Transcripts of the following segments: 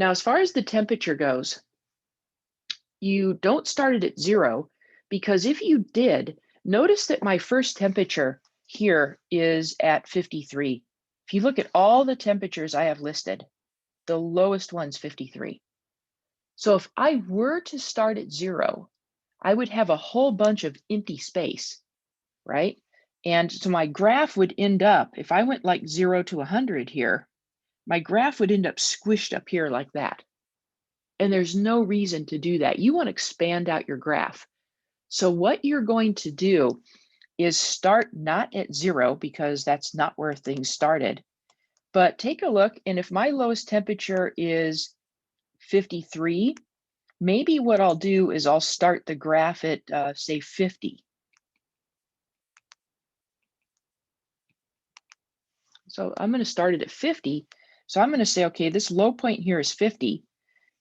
Now, as far as the temperature goes, you don't start it at 0, because if you did, notice that my first temperature here is at 53. If you look at all the temperatures I have listed, the lowest one's 53. So if I were to start at 0, I would have a whole bunch of empty space, right? And so my graph would end up, if I went like 0 to 100 here, my graph would end up squished up here like that. And there's no reason to do that. You want to expand out your graph. So what you're going to do is start not at 0, because that's not where things started, but take a look. And if my lowest temperature is 53, maybe what I'll do is I'll start the graph at say 50. So I'm going to start it at 50. So I'm going to say, okay, this low point here is 50.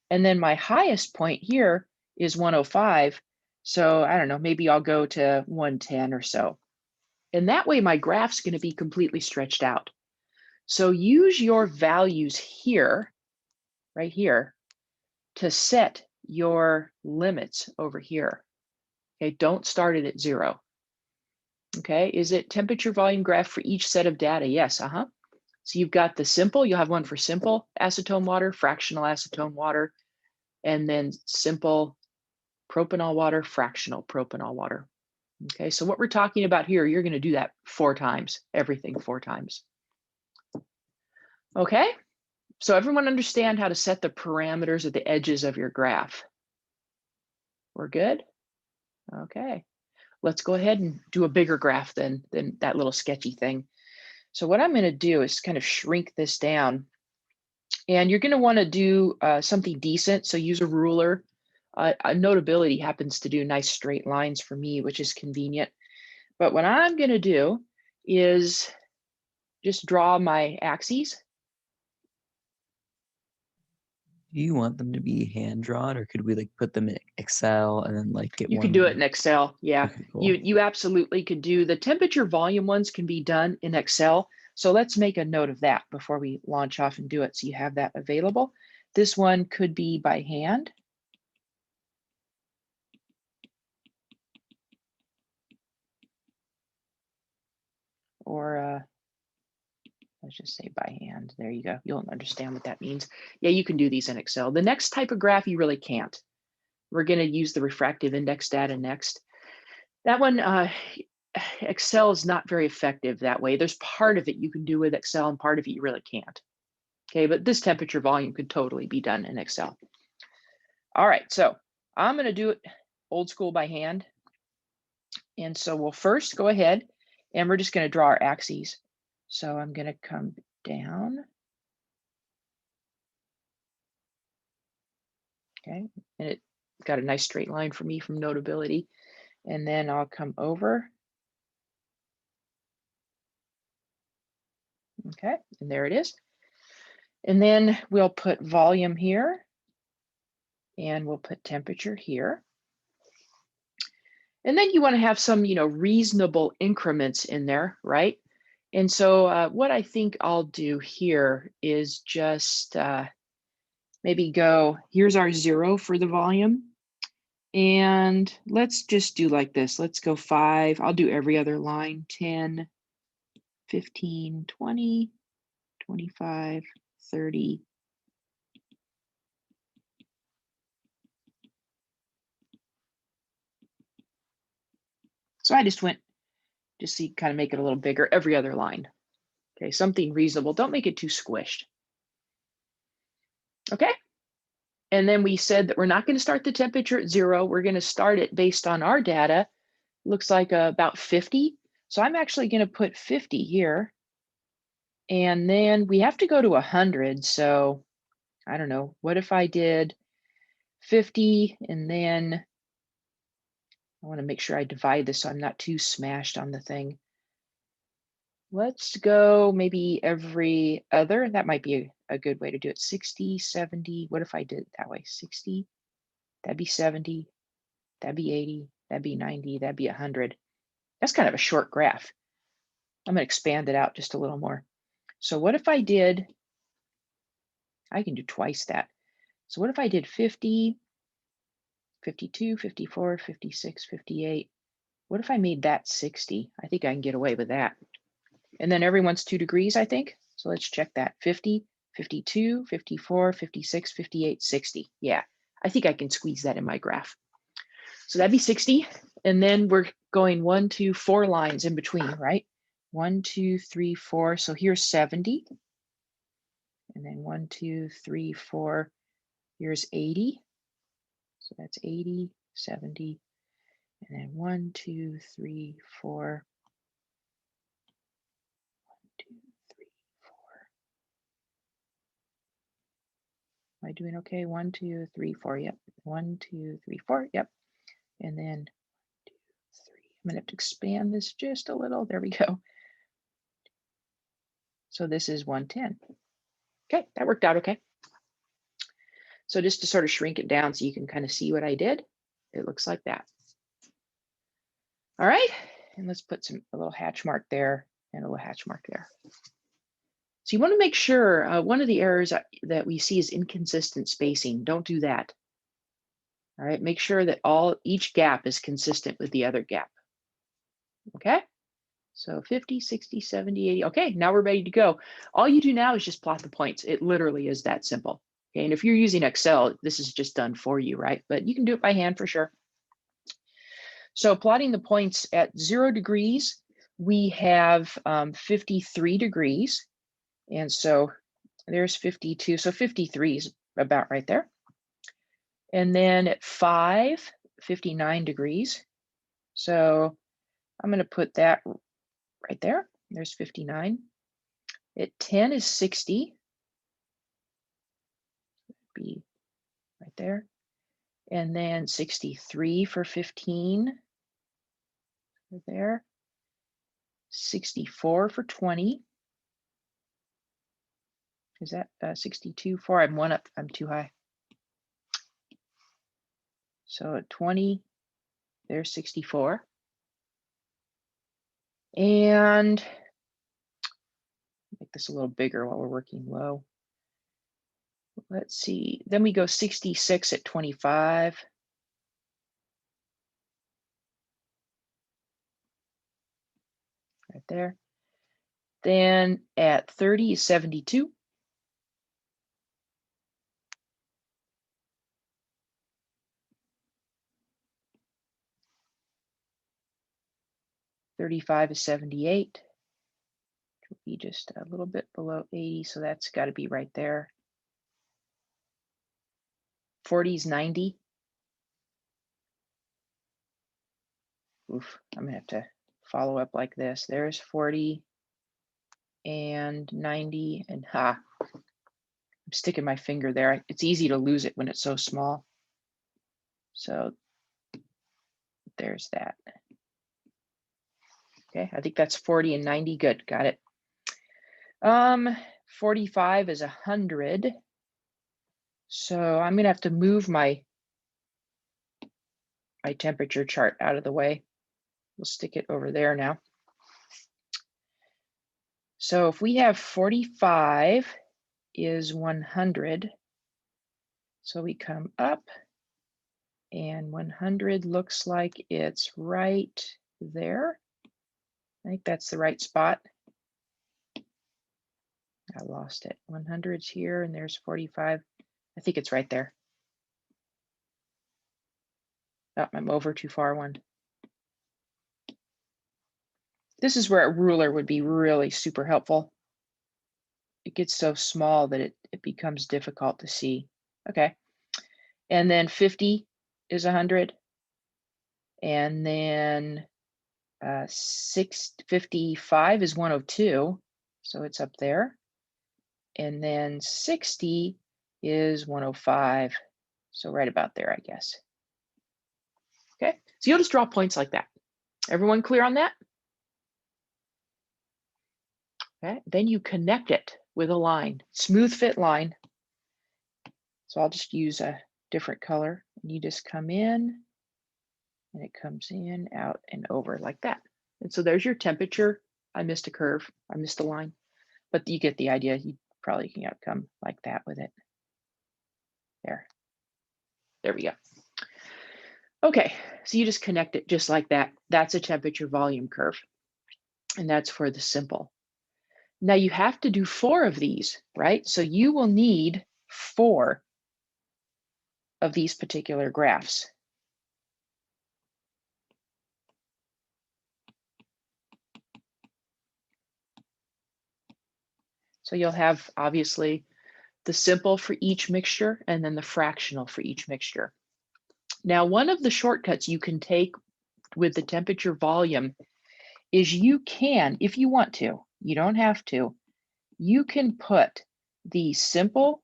And then my highest point here is 105. So I don't know, maybe I'll go to 110 or so. And that way my graph's going to be completely stretched out. So use your values here, right here, to set your limits over here. Okay, don't start it at 0. Okay, is it temperature volume graph for each set of data? Yes, So you've got the simple, you'll have one for simple acetone water, fractional acetone water, and then simple propanol water, fractional propanol water. Okay, so what we're talking about here, you're going to do that 4 times, everything 4 times. Okay, so everyone understand how to set the parameters at the edges of your graph? We're good? Okay, let's go ahead and do a bigger graph than that little sketchy thing. So what I'm going to do is kind of shrink this down. And you're going to want to do something decent, so use a ruler. Notability happens to do nice straight lines for me, which is convenient. But what I'm going to do is just draw my axes. Do you want them to be hand drawn, or could we like put them in Excel and then like get You one? could do it in Excel. Yeah, Okay, cool. you absolutely could do the temperature volume ones can be done in Excel. So let's make a note of that before we launch off and do it, so you have that available. This one could be by hand. Or let's just say by hand. There you go. You'll understand what that means. Yeah, you can do these in Excel. The next type of graph you really can't. We're going to use the refractive index data next. That one, Excel is not very effective that way. There's part of it you can do with Excel and part of it you really can't. Okay, but this temperature volume could totally be done in Excel. All right, so I'm going to do it old school by hand. And so we'll first go ahead and we're just going to draw our axes. So I'm going to come down. Okay, and it got a nice straight line for me from notability. And then I'll come over. Okay, and there it is. And then we'll put volume here, and we'll put temperature here. And then you want to have some, reasonable increments in there, right? And so what I think I'll do here is just maybe go, here's our 0 for the volume. And let's just do like this. Let's go 5. I'll do every other line, 10, 15, 20, 25, 30. So I just went, just see, kind of make it a little bigger, every other line. Okay, something reasonable. Don't make it too squished. Okay. And then we said that we're not going to start the temperature at 0. We're going to start it based on our data. Looks like about 50. So I'm actually going to put 50 here. And then we have to go to 100. So I don't know, what if I did 50 and then I want to make sure I divide this so I'm not too smashed on the thing. Let's go maybe every other. That might be a good way to do it. 60, 70. What if I did it that way? 60, that'd be 70, that'd be 80, that'd be 90, that'd be 100. That's kind of a short graph. I'm going to expand it out just a little more. So what if I did, I can do twice that. So what if I did 50, 52, 54, 56, 58? What if I made that 60? I think I can get away with that. And then everyone's 2 degrees, I think. So let's check that. 50, 52, 54, 56, 58, 60. Yeah, I think I can squeeze that in my graph. So that'd be 60. And then we're going 1, 2, 4 lines in between, right? 1, 2, 3, 4. So here's 70. And then 1, 2, 3, 4. Here's 80. So that's 80, 70. And then 1, 2, 3, 4. 1, 2, 3, 4. Am I doing okay? 1, 2, 3, 4. Yep. 1, 2, 3, 4. Yep. And then 2, 3. I'm going to have to expand this just a little. There we go. So this is 110. Okay, that worked out okay. So just to sort of shrink it down so you can kind of see what I did, it looks like that. All right, and let's put a little hatch mark there and a little hatch mark there. So you want to make sure, one of the errors that we see is inconsistent spacing. Don't do that. All right, make sure that each gap is consistent with the other gap. Okay, so 50, 60, 70, 80. Okay, now we're ready to go. All you do now is just plot the points. It literally is that simple. Okay, and if you're using Excel, this is just done for you, right? But you can do it by hand for sure. So plotting the points at 0 degrees, we have 53 degrees. And so there's 52. So 53 is about right there. And then at 5, 59 degrees. So I'm going to put that right there. There's 59. At 10 is 60. Be right there. And then 63 for 15. Right there. 64 for 20. Is that 62? 4? I'm one up. I'm too high. So at 20, there's 64. And make this a little bigger while we're working low. Let's see. Then we go 66 at 25. Right there. Then at 30 is 72. $35 is 78. Which will be just a little bit below 80, so that's got to be right there. 40 is 90. Oof, I'm gonna have to follow up like this. There's 40 and 90, and I'm sticking my finger there. It's easy to lose it when it's so small. So there's that. Okay, I think that's 40 and 90. Good, got it. 45 is 100. So I'm gonna have to move my temperature chart out of the way. We'll stick it over there now. So if we have 45 is 100, so we come up and 100 looks like it's right there. I think that's the right spot. I lost it. 100's here and there's 45. I think it's right there. Oh, I'm over too far one. This is where a ruler would be really super helpful. It gets so small that it becomes difficult to see. Okay. And then 50 is 100. And then 55 is 102. So it's up there. And then 60 is 105. So right about there, I guess. Okay. So you'll just draw points like that. Everyone clear on that? Okay. Then you connect it with a line, smooth fit line. So I'll just use a different color. And you just come in and it comes in, out, and over like that. And so there's your temperature. I missed a curve. I missed a line, but you get the idea. You probably can come like that with it. There we go. Okay, so you just connect it just like that. That's a temperature volume curve, and that's for the simple. Now you have to do 4 of these, right? So you will need 4 of these particular graphs. So you'll have obviously the simple for each mixture and then the fractional for each mixture. Now, one of the shortcuts you can take with the temperature volume is you can, if you want to, you don't have to, you can put the simple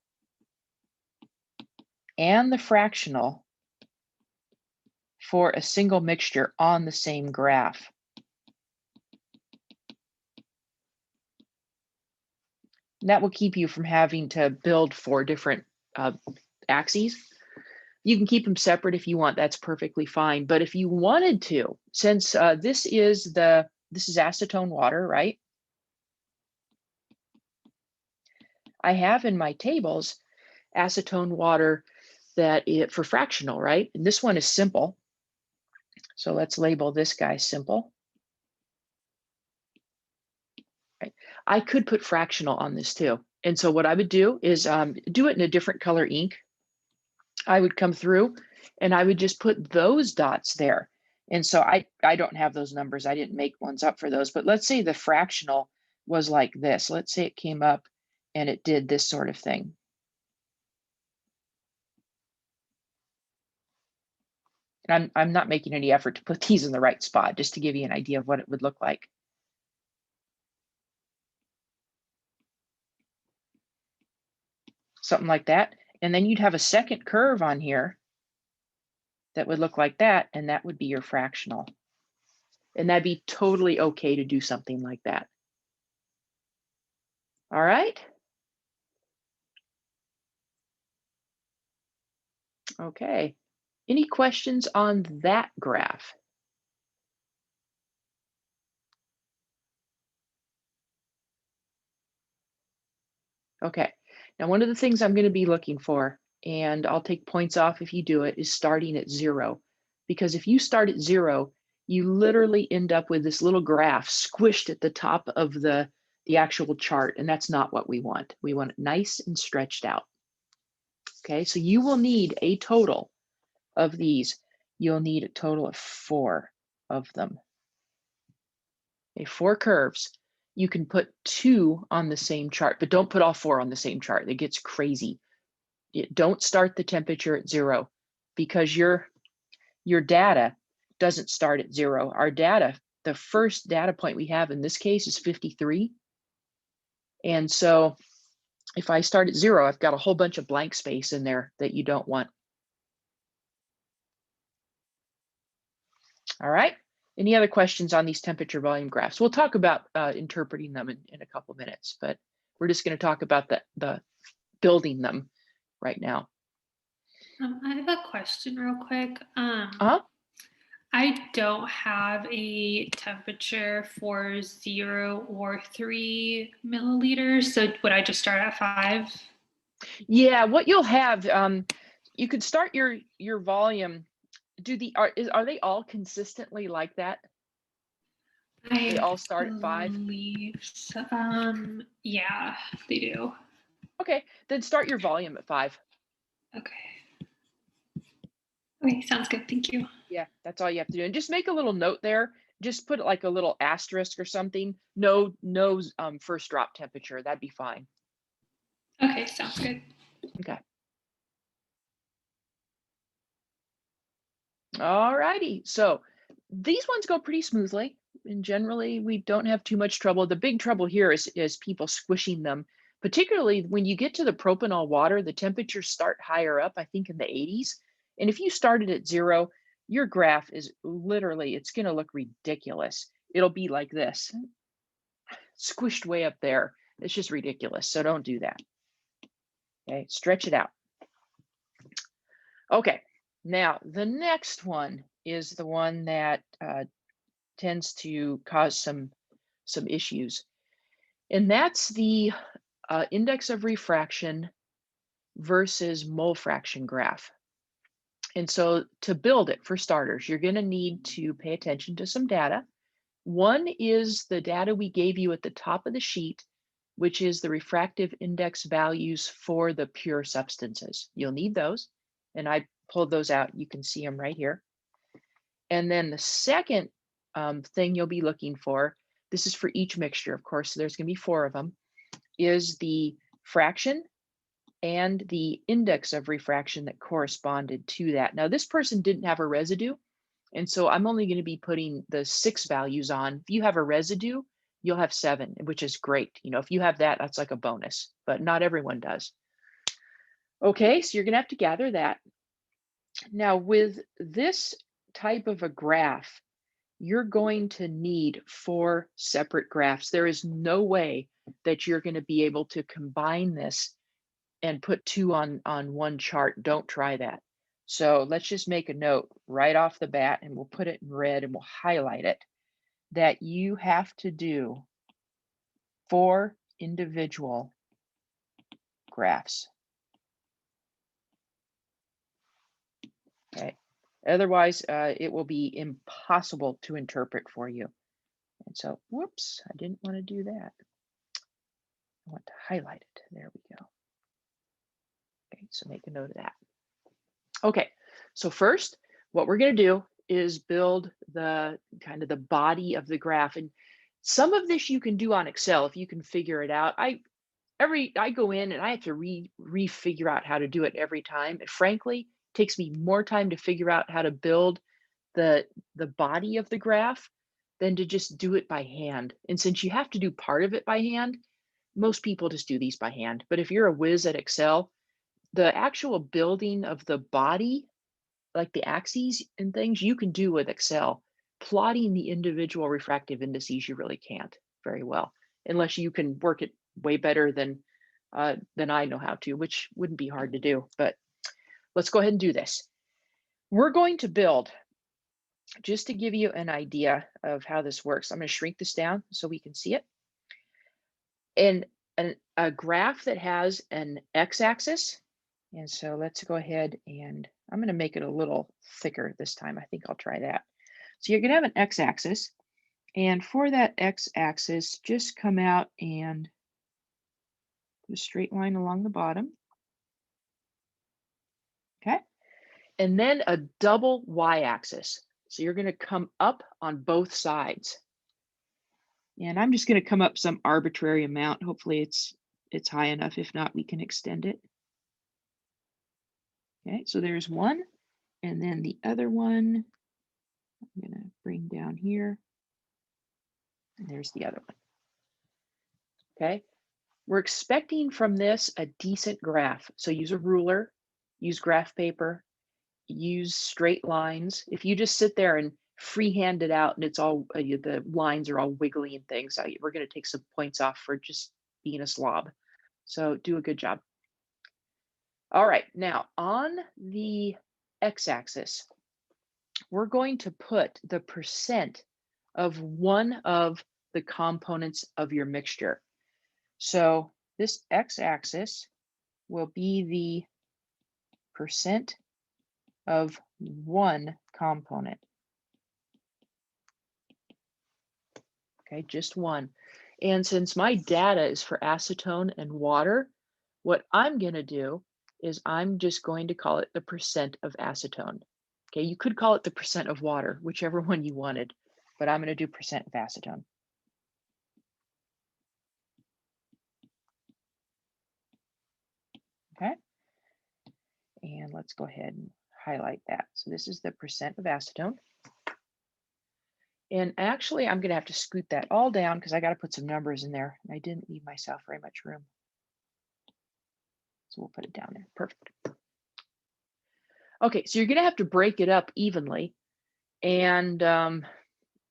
and the fractional for a single mixture on the same graph. And that will keep you from having to build 4 different axes. You can keep them separate if you want, that's perfectly fine. But if you wanted to, since this is acetone water, right? I have in my tables acetone water for fractional, right? And this one is simple. So let's label this guy simple. Right. I could put fractional on this too. And so what I would do is do it in a different color ink. I would come through and I would just put those dots there. And so I don't have those numbers. I didn't make ones up for those, but let's say the fractional was like this. Let's say it came up and it did this sort of thing. And I'm not making any effort to put these in the right spot, just to give you an idea of what it would look like. Something like that. And then you'd have a second curve on here that would look like that, and that would be your fractional. And that'd be totally okay to do something like that. All right. Okay. Any questions on that graph? Okay. Now, one of the things I'm going to be looking for, and I'll take points off if you do it, is starting at 0. Because if you start at 0, you literally end up with this little graph squished at the top of the actual chart, and that's not what we want. We want it nice and stretched out. Okay, so you will need a total of these. You'll need a total of 4 of them. Okay, 4 curves. You can put 2 on the same chart, but don't put all 4 on the same chart. It gets crazy. Don't start the temperature at 0 because your data doesn't start at 0. Our data, the first data point we have in this case is 53. And so if I start at 0, I've got a whole bunch of blank space in there that you don't want. All right. Any other questions on these temperature volume graphs? We'll talk about interpreting them in a couple of minutes, but we're just going to talk about the building them right now. I have a question real quick. Uh-huh. I don't have a temperature for 0 or 3 milliliters. So would I just start at 5? Yeah, what you'll have, you could start your volume. Are they all consistently like that? They all start at 5? believe so. Yeah, they do. Okay, then start your volume at 5. Okay. Okay, sounds good. Thank you. Yeah, that's all you have to do. And just make a little note there. Just put like a little asterisk or something. No first drop temperature. That'd be fine. Okay, sounds good. Okay. All righty. So these ones go pretty smoothly. And generally, we don't have too much trouble. The big trouble here is people squishing them, particularly when you get to the propanol water, the temperatures start higher up, I think in the 80s. And if you started at 0, your graph is literally, it's going to look ridiculous. It'll be like this, squished way up there. It's just ridiculous. So don't do that. Okay, stretch it out. Okay, now the next one is the one that tends to cause some issues, and that's the index of refraction versus mole fraction graph. And so to build it, for starters, you're going to need to pay attention to some data. One is the data we gave you at the top of the sheet, which is the refractive index values for the pure substances. You'll need those, and I pulled those out. You can see them right here. And then the second thing you'll be looking for, this is for each mixture, of course, so there's going to be 4 of them, is the fraction and the index of refraction that corresponded to that. Now, this person didn't have a residue, and so I'm only going to be putting the 6 values on. If you have a residue, you'll have 7, which is great. You know, if you have that, that's like a bonus, but not everyone does. Okay, so you're going to have to gather that. Now, with this type of a graph, you're going to need 4 separate graphs. There is no way that you're going to be able to combine this and put 2 on one chart. Don't try that. So let's just make a note right off the bat, and we'll put it in red and we'll highlight it, that you have to do 4 individual graphs. Okay. Otherwise, it will be impossible to interpret for you. And so, whoops, I didn't want to do that. I want to highlight it. There we go. Okay, so make a note of that. Okay, so first, what we're going to do is build the kind of the body of the graph. And some of this you can do on Excel if you can figure it out. I go in and I have to refigure out how to do it every time. It frankly takes me more time to figure out how to build the body of the graph than to just do it by hand. And since you have to do part of it by hand, most people just do these by hand. But if you're a whiz at Excel, the actual building of the body, like the axes and things, you can do with Excel. Plotting the individual refractive indices, you really can't very well, unless you can work it way better than I know how to, which wouldn't be hard to do. But let's go ahead and do this. We're going to build, just to give you an idea of how this works, I'm going to shrink this down so we can see it. And a graph that has an x-axis. And so let's go ahead and I'm going to make it a little thicker this time. I think I'll try that. So you're going to have an x-axis. And for that x-axis, just come out and put a straight line along the bottom. Okay. And then a double y-axis. So you're going to come up on both sides. And I'm just going to come up some arbitrary amount. Hopefully it's high enough. If not, we can extend it. Okay, so there's one. And then the other one, I'm going to bring down here. And there's the other one. Okay, we're expecting from this a decent graph. So use a ruler, use graph paper, use straight lines. If you just sit there and freehand it out and it's all, the lines are all wiggly and things, we're going to take some points off for just being a slob. So do a good job. All right, now on the x-axis, we're going to put the percent of one of the components of your mixture. So this x-axis will be the percent of one component. Okay, just one. And since my data is for acetone and water, what I'm going to do is I'm just going to call it the percent of acetone. Okay, you could call it the percent of water, whichever one you wanted, but I'm going to do percent of acetone. Okay, and let's go ahead and highlight that. So this is the percent of acetone. And actually, I'm going to have to scoot that all down because I got to put some numbers in there. And I didn't leave myself very much room. So we'll put it down there. Perfect. Okay, so you're going to have to break it up evenly. And I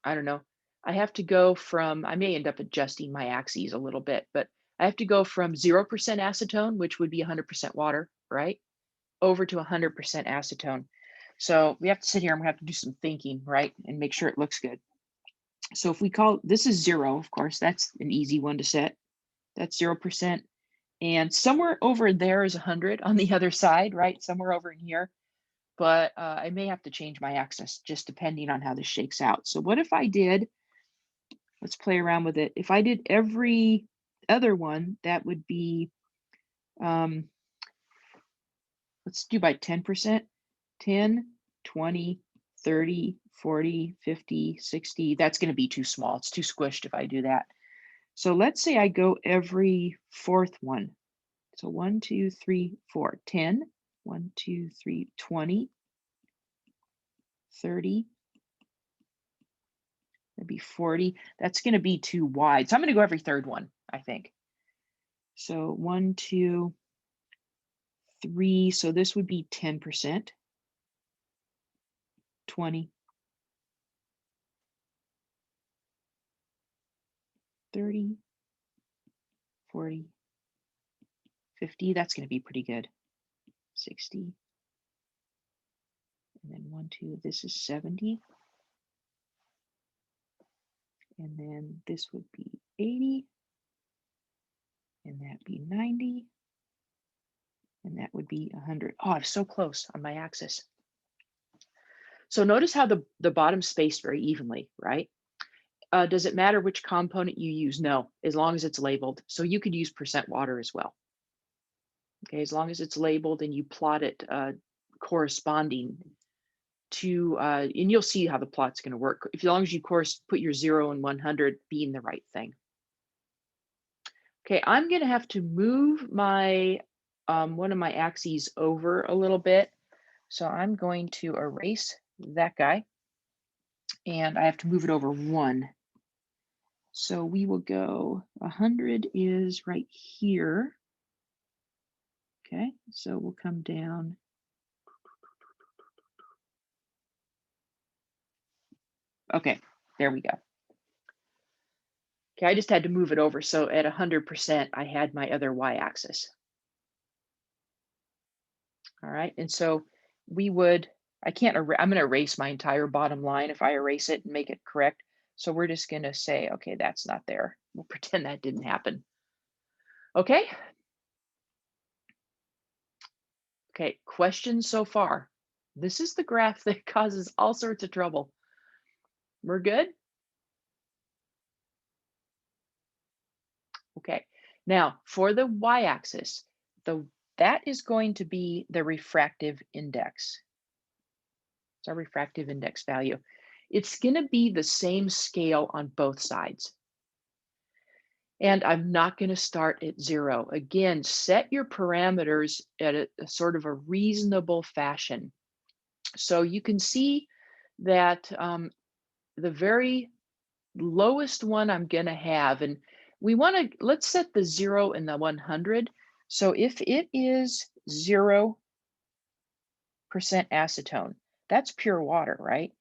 don't know. I have to go from, I may end up adjusting my axes a little bit, but I have to go from 0% acetone, which would be 100% water, right? Over to 100% acetone. So we have to sit here and we have to do some thinking, right? And make sure it looks good. So if we call, this is 0, of course, that's an easy one to set. That's 0%. And somewhere over there is 100 on the other side, right? Somewhere over in here. But I may have to change my axis just depending on how this shakes out. So what if I did, let's play around with it. If I did every other one, that would be, let's do by 10%, 10, 20, 30, 40, 50, 60. That's going to be too small. It's too squished if I do that. So let's say I go every fourth one. So 1, 2, 3, 4, 10, 1, 2, 3, 20, 30, maybe 40. That's going to be too wide. So I'm going to go every third one, I think. So 1, 2, 3. So this would be 10%, 20, 30, 40, 50. That's going to be pretty good. 60. And then 1, 2. This is 70. And then this would be 80. And that'd be 90. And that would be 100. Oh, I'm so close on my axis. So notice how the bottom's spaced very evenly, right? Does it matter which component you use? No, as long as it's labeled. So you could use percent water as well. Okay, as long as it's labeled and you plot it corresponding to, and you'll see how the plot's going to work. As long as you put your 0 and 100 being the right thing. Okay, I'm going to have to move my one of my axes over a little bit. So I'm going to erase that guy. And I have to move it over 1. So we will go 100 is right here. Okay, so we'll come down. Okay, there we go. Okay, I just had to move it over. So at 100%, I had my other y-axis. All right, and so we would, I'm going to erase my entire bottom line if I erase it and make it correct. So we're just going to say, okay, that's not there. We'll pretend that didn't happen. Okay. Okay, questions so far? This is the graph that causes all sorts of trouble. We're good? Okay, now for the y-axis, that is going to be the refractive index. It's our refractive index value. It's going to be the same scale on both sides. And I'm not going to start at 0. Again, set your parameters at a sort of a reasonable fashion. So you can see that the very lowest one I'm going to have, and let's set the 0 and the 100. So if it is 0% acetone, that's pure water, right?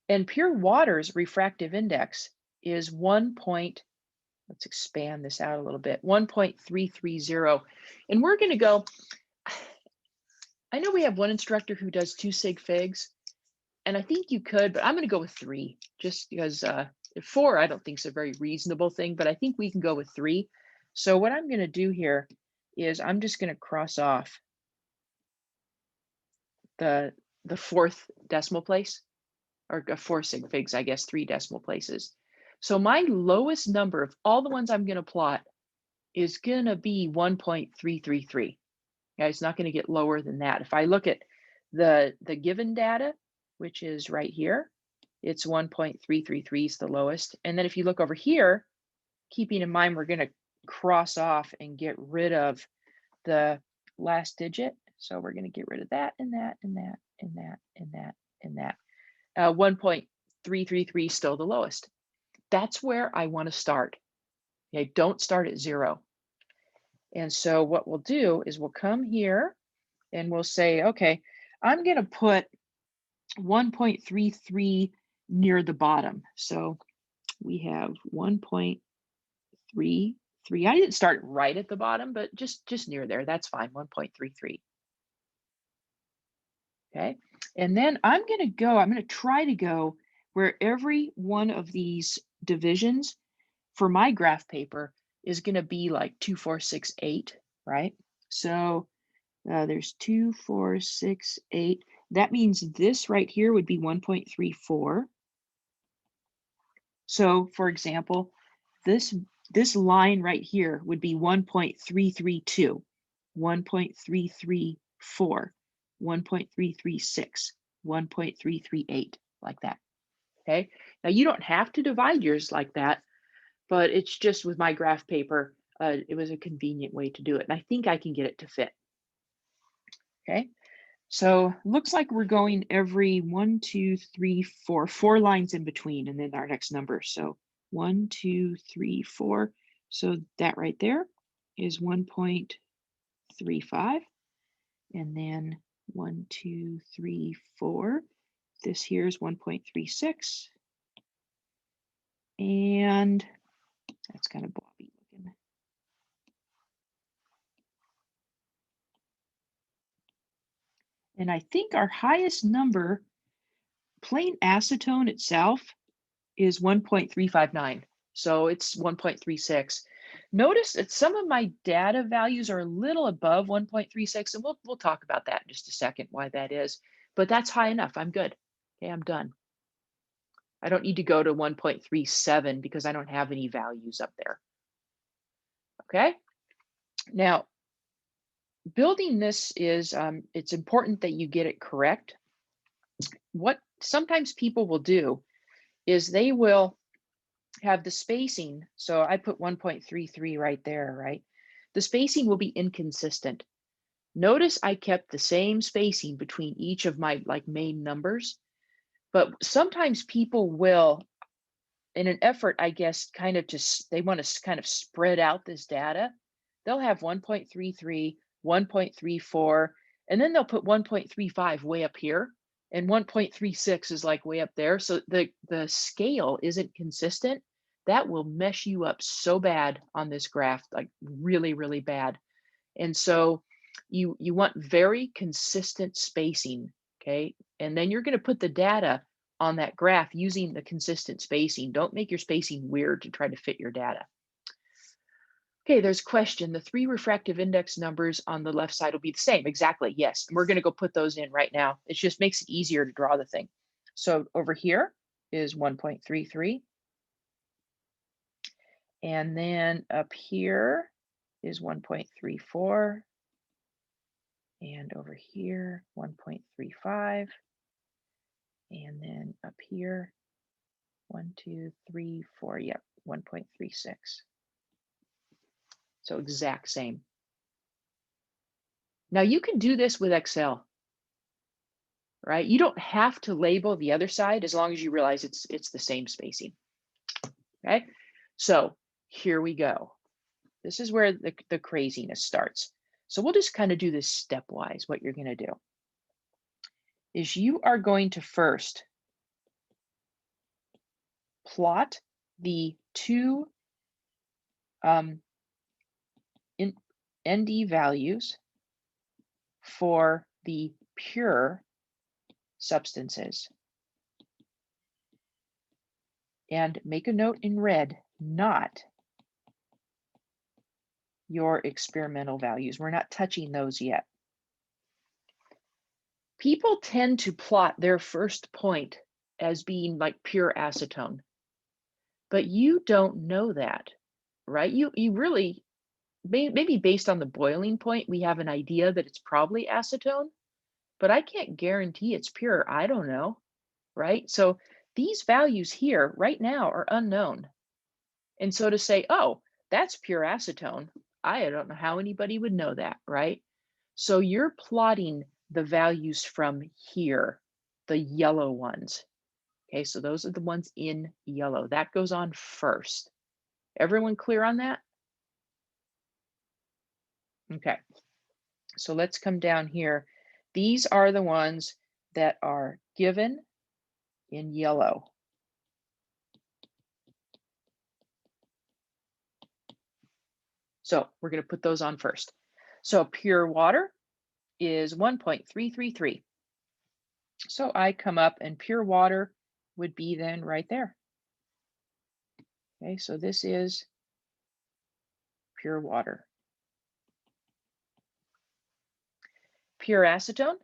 And pure water's refractive index is let's expand this out a little bit, 1.330. And we're going to go, I know we have one instructor who does 2 sig figs, and I think you could, but I'm going to go with 3 just because 4 I don't think is a very reasonable thing, but I think we can go with 3. So what I'm going to do here is I'm just going to cross off the 4th decimal place, or 4 sig figs, I guess 3 decimal places. So my lowest number of all the ones I'm going to plot is going to be 1.333. Yeah, it's not going to get lower than that. If I look at the given data, which is right here, it's 1.333 is the lowest. And then if you look over here, keeping in mind we're going to cross off and get rid of the last digit. So we're going to get rid of that and that and that and that and that and that. 1.333 is still the lowest. That's where I want to start. Okay, don't start at 0. And so what we'll do is we'll come here and we'll say, okay, I'm going to put 1.33 near the bottom. So we have 1.33. I didn't start right at the bottom, but just near there. That's fine, 1.33. Okay, and then I'm going to try to go where every one of these divisions for my graph paper is going to be like 2, 4, 6, 8, right? So there's 2, 4, 6, 8. That means this right here would be 1.34. So for example, this line right here would be 1.332, 1.334, 1.336, 1.338, like that. Okay. Now you don't have to divide yours like that, but it's just with my graph paper, it was a convenient way to do it. And I think I can get it to fit. Okay. So looks like we're going every 1, 2, 3, 4 lines in between, and then our next number. So 1, 2, 3, 4. So that right there is 1.35. And then 1, 2, 3, 4. This here is 1.36. And that's kind of blobby looking. And I think our highest number, plain acetone itself, is 1.359. So it's 1.36. Notice that some of my data values are a little above 1.36, and we'll talk about that in just a second, why that is. But that's high enough. I'm good. Okay, I'm done. I don't need to go to 1.37 because I don't have any values up there. Okay. Now, building this is, it's important that you get it correct. What sometimes people will do is they will have the spacing. So I put 1.33 right there, right? The spacing will be inconsistent. Notice I kept the same spacing between each of my like main numbers, but sometimes people will, in an effort, I guess, kind of just, they want to kind of spread out this data. They'll have 1.33, 1.34, and then they'll put 1.35 way up here, and 1.36 is like way up there. So the scale isn't consistent. That will mess you up so bad on this graph, like really, really bad. And so you want very consistent spacing, okay? And then you're going to put the data on that graph using the consistent spacing. Don't make your spacing weird to try to fit your data. Okay, there's a question. The 3 refractive index numbers on the left side will be the same. Exactly, yes. And we're going to go put those in right now. It just makes it easier to draw the thing. So over here is 1.33. And then up here is 1.34. And over here, 1.35. And then up here, 1, 2, 3, 4, yep, 1.36. So exact same. Now you can do this with Excel, right? You don't have to label the other side as long as you realize it's the same spacing. Okay, so here we go. This is where the craziness starts. So we'll just kind of do this stepwise. What you're going to do is you are going to first plot the two ND values for the pure substances. And make a note in red, not your experimental values. We're not touching those yet. People tend to plot their first point as being like pure acetone, but you don't know that, right? You really, maybe based on the boiling point, we have an idea that it's probably acetone, but I can't guarantee it's pure. I don't know, right? So these values here right now are unknown. And so to say, oh, that's pure acetone, I don't know how anybody would know that, right? So you're plotting the values from here, the yellow ones. Okay, so those are the ones in yellow. That goes on first. Everyone clear on that? Okay, so let's come down here. These are the ones that are given in yellow. So we're going to put those on first. So pure water is 1.333. So I come up and pure water would be then right there. Okay, so this is pure water. Pure acetone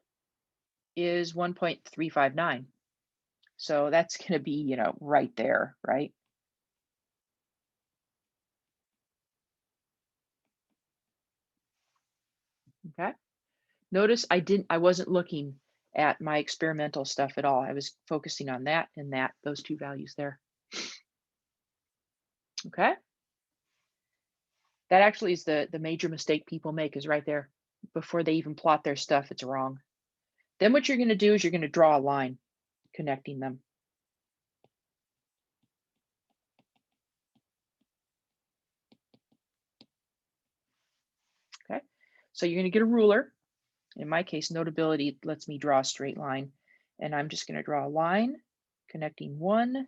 is 1.359. So that's going to be, you know, right there, right? Okay. Notice I wasn't looking at my experimental stuff at all. I was focusing on that and that, those two values there. Okay. That actually is the major mistake people make, is right there. Before they even plot their stuff, it's wrong. Then what you're going to do is you're going to draw a line connecting them. Okay. So you're going to get a ruler. In my case, Notability lets me draw a straight line. And I'm just going to draw a line connecting one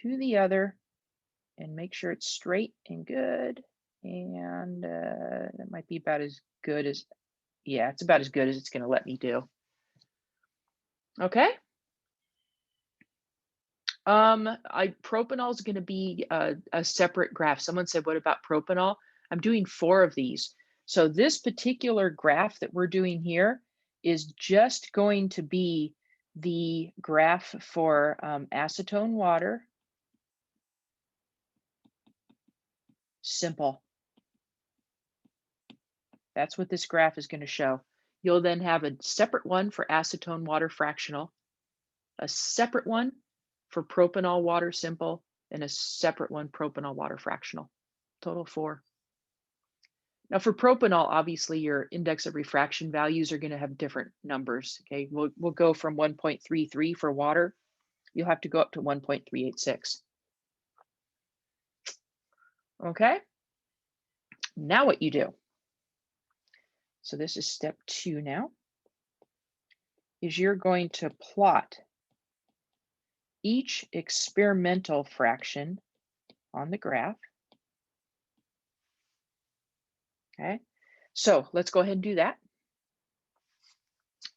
to the other and make sure it's straight and good. And that might be about as good as, yeah, it's about as good as it's going to let me do. Okay. Propanol is going to be a separate graph. Someone said, what about propanol? I'm doing 4 of these. So this particular graph that we're doing here is just going to be the graph for acetone water. Simple. That's what this graph is going to show. You'll then have a separate one for acetone water fractional, a separate one for propanol water simple, and a separate one propanol water fractional. Total 4. Now for propanol, obviously your index of refraction values are going to have different numbers. Okay, we'll go from 1.33 for water. You'll have to go up to 1.386. Okay, now what you do. So this is step 2 now, is you're going to plot each experimental fraction on the graph. Okay, so let's go ahead and do that.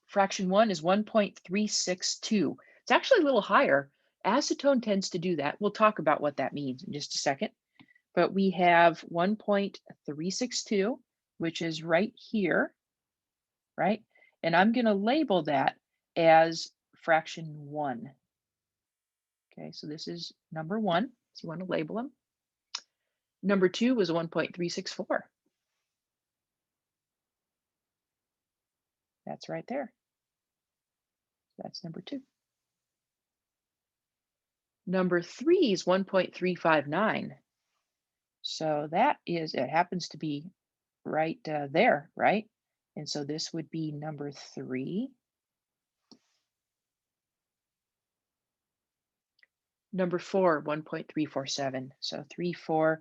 Fraction 1 is 1.362. It's actually a little higher. Acetone tends to do that. We'll talk about what that means in just a second. But we have 1.362, which is right here, right? And I'm going to label that as fraction 1. Okay, so this is number 1. So you want to label them. Number 2 was 1.364. That's right there. That's number 2. Number 3 is 1.359. So that is, it happens to be right there, right? And so this would be number 3. Number 4, 1.347. So 3, 4,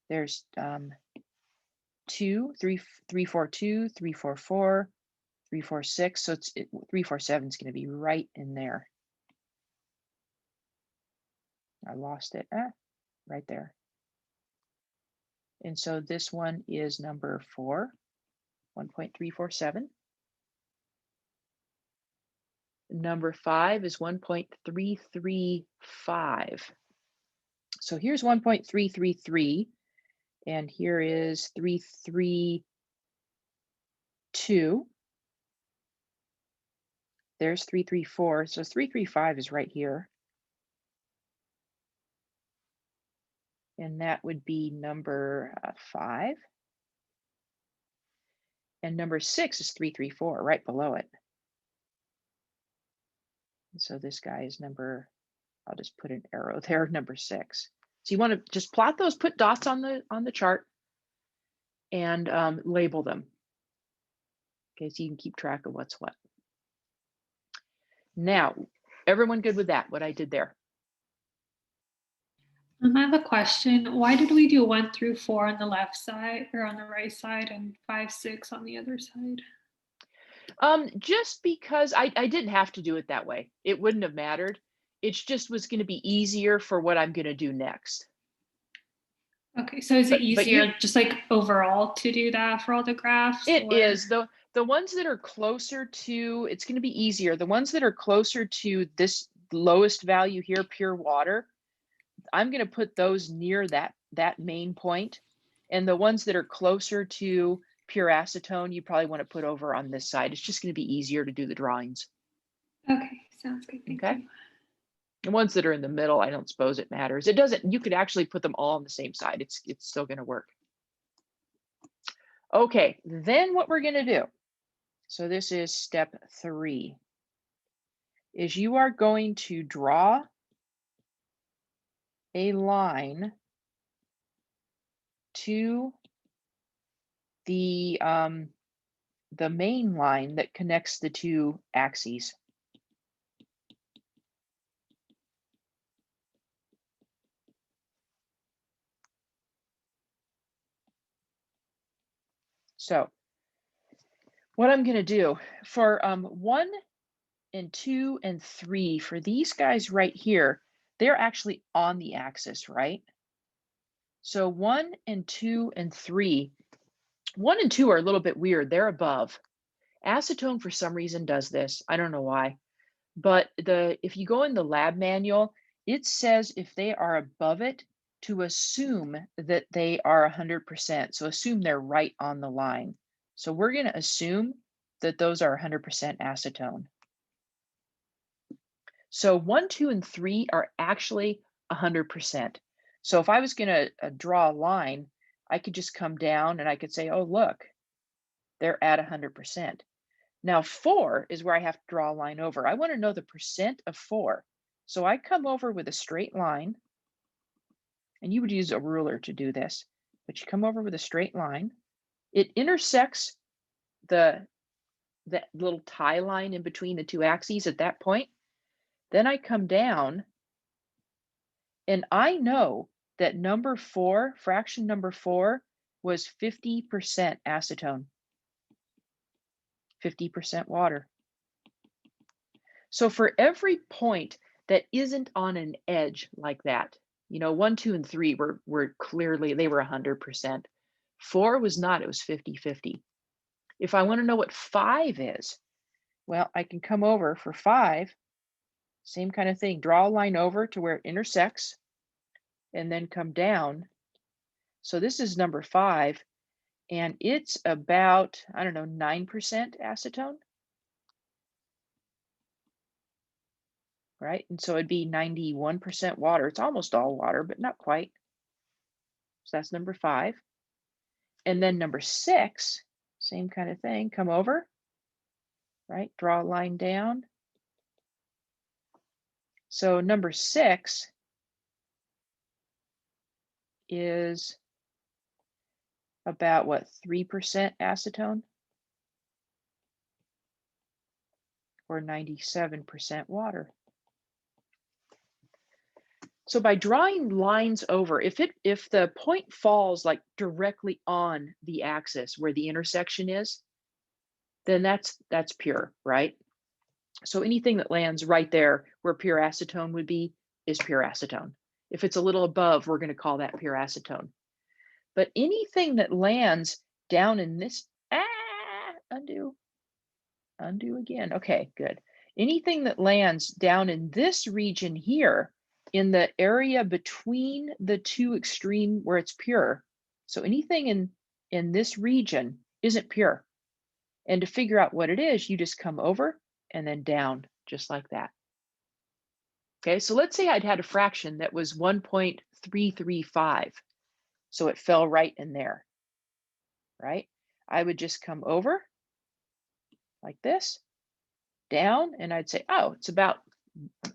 there's 2, 3, 3, 4, 2, 3, 4, 4, 3, 4, 6. So 3, 4, 7 is going to be right in there. I lost it. Right there. And so this one is number 4, 1.347. Number 5 is 1.335. So here's 1.333, and here is 332. There's 334. So 335 is right here. And that would be number 5. And number 6 is 334, right below it. And so this guy is number, I'll just put an arrow there, number 6. So you want to just plot those, put dots on the chart, and label them. Okay, so you can keep track of what's what. Now, everyone good with that, what I did there? I have a question. Why did we do 1 through 4 on the left side or on the right side and 5, 6 on the other side? Just because I didn't have to do it that way. It wouldn't have mattered. It just was going to be easier for what I'm going to do next. Okay, so is it But easier just like overall to do that for all the graphs? It is. The ones that are closer to, it's going to be easier. The ones that are closer to this lowest value here, pure water, I'm going to put those near that main point, and the ones that are closer to pure acetone, you probably want to put over on this side. It's just going to be easier to do the drawings. Okay, sounds good. Thank Okay. you. The ones that are in the middle, I don't suppose it matters. It doesn't, you could actually put them all on the same side. It's still going to work. Okay, then what we're going to do, so this is step 3, is you are going to draw a line to the main line that connects the two axes. So what I'm going to do for 1 and 2 and 3, for these guys right here, they're actually on the axis, right? So 1 and 2 and 3, 1 and 2 are a little bit weird. They're above. Acetone, for some reason, does this. I don't know why. But if you go in the lab manual, it says if they are above it, to assume that they are 100%. So assume they're right on the line. So we're going to assume that those are 100% acetone. So 1, 2, and 3 are actually 100%. So if I was going to draw a line, I could just come down and I could say, oh, look, they're at 100%. Now 4 is where I have to draw a line over. I want to know the percent of 4. So I come over with a straight line, and you would use a ruler to do this, but you come over with a straight line. It intersects that little tie line in between the two axes at that point. Then I come down, and I know that number 4, fraction number 4, was 50% acetone, 50% water. So for every point that isn't on an edge like that, 1, 2, and 3 were clearly, they were 100%. 4 was not, it was 50-50. If I want to know what 5 is, well, I can come over for 5, same kind of thing, draw a line over to where it intersects, and then come down. So this is number 5, and it's about, I don't know, 9% acetone. Right? And so it'd be 91% water. It's almost all water, but not quite. So that's number 5. And then number 6, same kind of thing, come over, right? Draw a line down. So number 6 is about what, 3% acetone? Or 97% water. So by drawing lines over, if the point falls like directly on the axis where the intersection is, then that's pure, right? So anything that lands right there where pure acetone would be is pure acetone. If it's a little above, we're going to call that pure acetone. But anything that lands down in this, undo again. Okay, good. Anything that lands down in this region here, in the area between the two extreme where it's pure, so anything in this region isn't pure. And to figure out what it is, you just come over and then down, just like that. Okay, so let's say I'd had a fraction that was 1.335. So it fell right in there, right? I would just come over like this, down, and I'd say, oh, it's about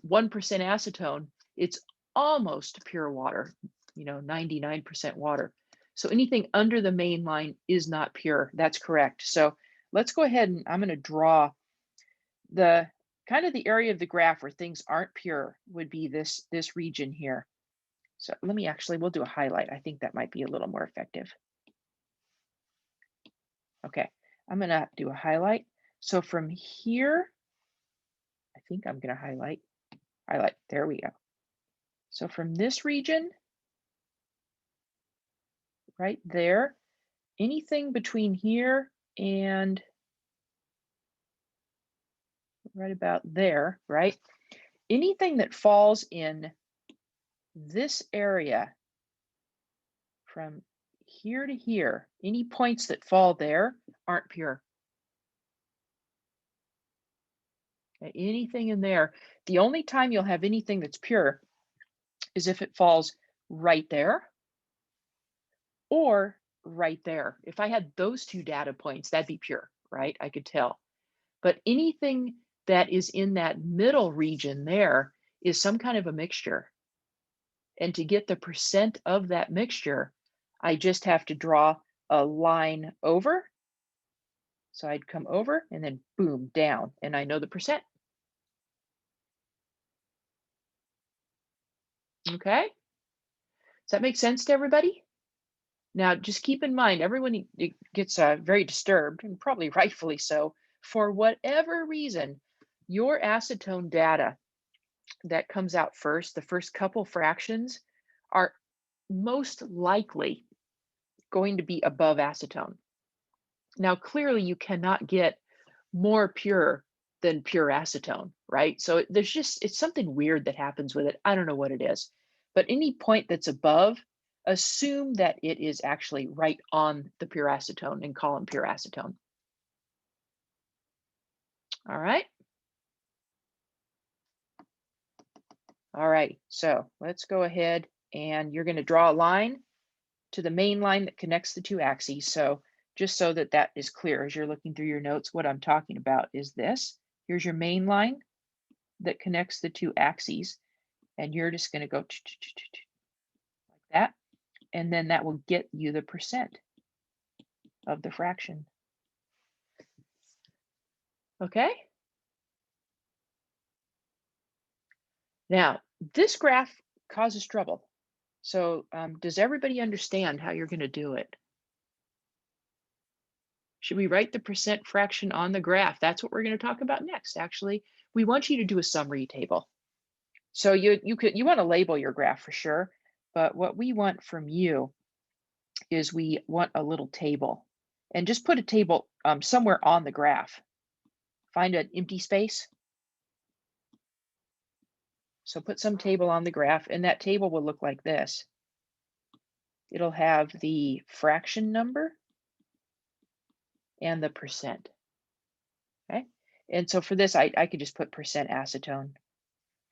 1% acetone. It's almost pure water, 99% water. So anything under the main line is not pure. That's correct. So let's go ahead and I'm going to draw the kind of the area of the graph where things aren't pure would be this region here. So we'll do a highlight. I think that might be a little more effective. Okay, I'm going to do a highlight. So from here, I think I'm going to highlight. There we go. So from this region, right there, anything between here and right about there, right? Anything that falls in this area from here to here, any points that fall there aren't pure. Okay, anything in there, the only time you'll have anything that's pure is if it falls right there or right there. If I had those two data points, that'd be pure, right? I could tell. But anything that is in that middle region there is some kind of a mixture. And to get the percent of that mixture, I just have to draw a line over. So I'd come over and then boom, down, and I know the percent. Okay? Does that make sense to everybody? Now, just keep in mind, everyone gets very disturbed, and probably rightfully so. For whatever reason, your acetone data that comes out first, the first couple fractions, are most likely going to be above acetone. Now, clearly, you cannot get more pure than pure acetone, right? So there's just, it's something weird that happens with it. I don't know what it is. But any point that's above, assume that it is actually right on the pure acetone and call them pure acetone. All right. All right, so let's go ahead and you're going to draw a line to the main line that connects the two axes. So just so that that is clear as you're looking through your notes, what I'm talking about is this. Here's your main line that connects the two axes, and you're just going to go like that, and then that will get you the percent of the fraction. Okay? Now, this graph causes trouble. So does everybody understand how you're going to do it? Should we write the percent fraction on the graph? That's what we're going to talk about next. Actually, we want you to do a summary table. So you want to label your graph for sure, but what we want from you is we want a little table, and just put a table somewhere on the graph. Find an empty space. So put some table on the graph, and that table will look like this. It'll have the fraction number and the percent. Okay. And so for this, I could just put percent acetone.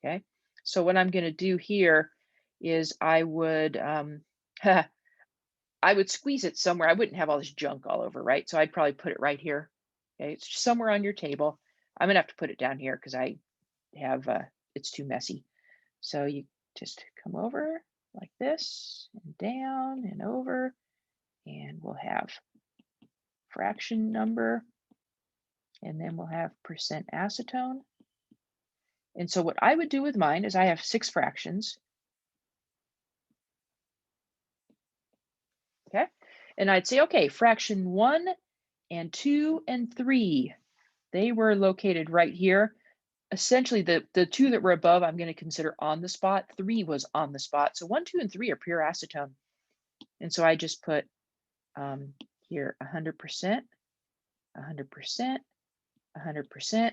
Okay. So what I'm going to do here is I would I would squeeze it somewhere. I wouldn't have all this junk all over, right? So I'd probably put it right here. Okay. It's just somewhere on your table. I'm going to have to put it down here because I have it's too messy. So you just come over like this and down and over, and we'll have fraction number, and then we'll have percent acetone. And so what I would do with mine is I have 6 fractions. Okay. And I'd say, okay, fraction 1 and 2 and 3, they were located right here. Essentially, the 2 that were above, I'm going to consider on the spot. 3 was on the spot. So 1, 2, and 3 are pure acetone. And so I just put here 100%, 100%, 100%.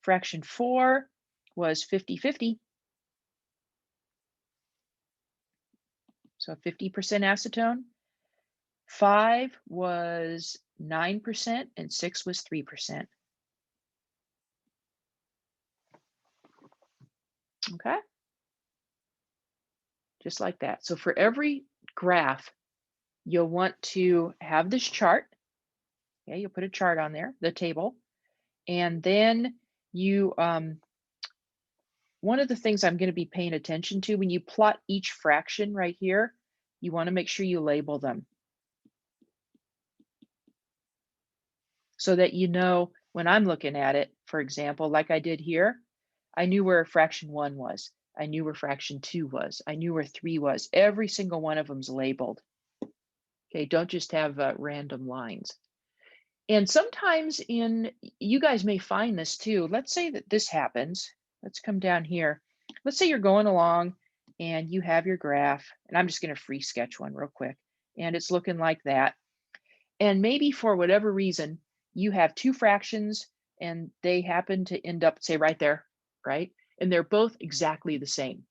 Fraction 4 was 50-50. So 50% acetone. 5 was 9% and 6 was 3%. Okay. Just like that. So for every graph, you'll want to have this chart. Okay, you'll put a chart on there, the table. And then you, one of the things I'm going to be paying attention to when you plot each fraction right here, you want to make sure you label them so that you know when I'm looking at it, for example, like I did here, I knew where fraction 1 was. I knew where fraction 2 was. I knew where 3 was. Every single one of them's labeled. Okay, don't just have random lines. And sometimes you guys may find this too. Let's say that this happens. Let's come down here. Let's say you're going along and you have your graph, and I'm just going to free sketch one real quick. And it's looking like that. And maybe for whatever reason, you have 2 fractions and they happen to end up, say, right there, right? And they're both exactly the same.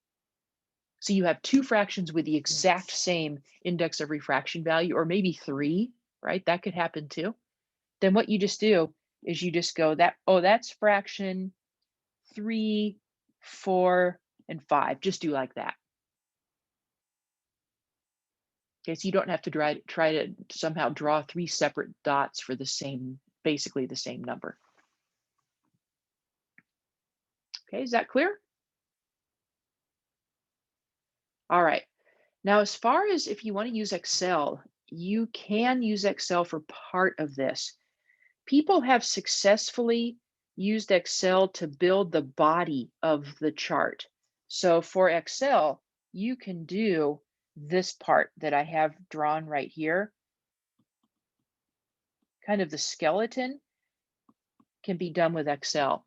So you have two fractions with the exact same index of refraction value, or maybe three, right? That could happen too. Then what you just do is you just go that, oh, that's fraction 3, 4, and 5. Just do like that. Okay, so you don't have to try to somehow draw three separate dots for the same, basically the same number. Okay, is that clear? All right. Now, as far as if you want to use Excel, you can use Excel for part of this. People have successfully used Excel to build the body of the chart. So for Excel, you can do this part that I have drawn right here. Kind of the skeleton can be done with Excel.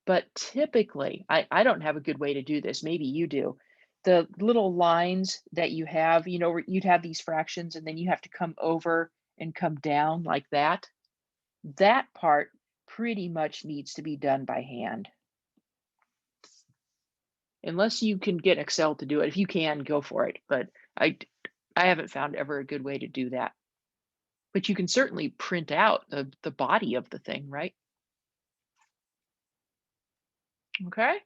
But typically, I don't have a good way to do this. Maybe you do. The little lines that you have, you know, where you'd have these fractions and then you have to come over and come down like that. That part pretty much needs to be done by hand. Unless you can get Excel to do it. If you can, go for it. But I haven't found ever a good way to do that. But you can certainly print out the body of the thing, right? Okay.